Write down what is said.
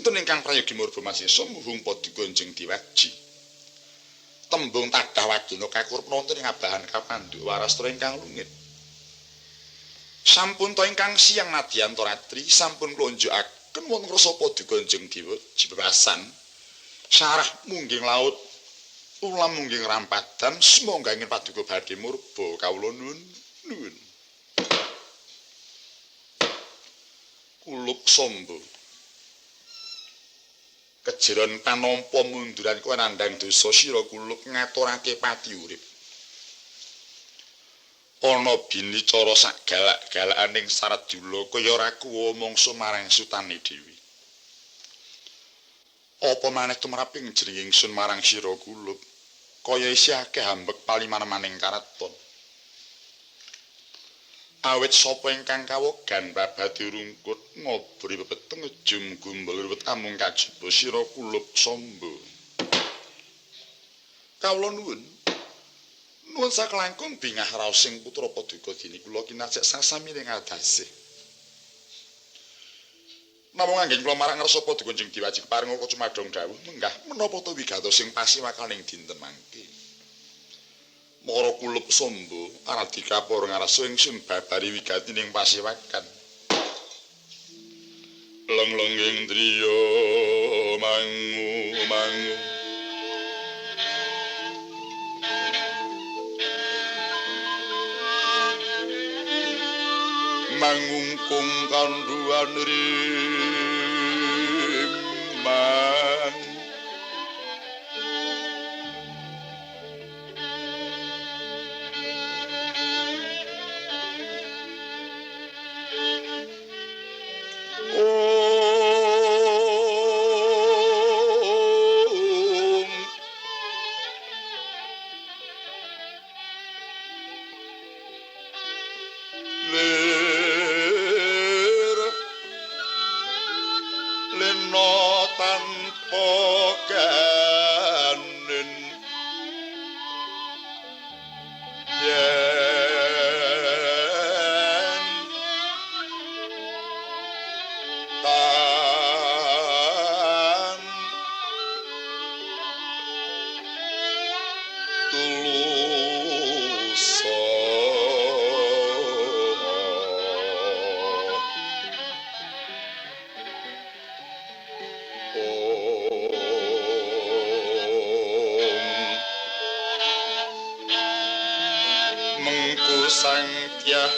Nuntun ingkang prayogi murba masisa muhung paduka njeng diwaji. Tembung tadah wagina kakurep nonton ing abahan kapanduk warastra ingkang lungit. Sampun to ingkang siang nadyanto ratri sampun klonjokaken wonten rasa paduka njeng diwaji bebasan. Sarah mungging laut ulam mungging rampadan semoga ingin paduka badhe murba kawula nuwun. Kulup sombo kejeron panampa munduran kowe nandhang dosa sira kulup ngaturake pati urip. Ana bini cara sak galak-galakaning Saradula kaya ora kuwa mangsa marang sutane dewi. Apa maneh tumraping jering ingsun marang sira kulup kaya isih akeh hambek paliman-maning karaton. Awit sapa ingkang kawogan babadi rungkut ngobri pepeteng ujum gumbul ruwet amung kajaba sira kulup sombo. Kawula nuwun saklangkung bingah raos sing putra paduka dini kula kinajak sasamiring adase. Namung anggen kula marang ngarsa paduka njeng diwaji paring kok cumadong dawuh menggah menapa to wigatos sing pasiwakaning dinten mangke. Mara kulup sombo aradika para ngarsa ingsun babari wigatining pasiwakan. Leng-lengging driya mangu mangungkung kanduan riman sang tyah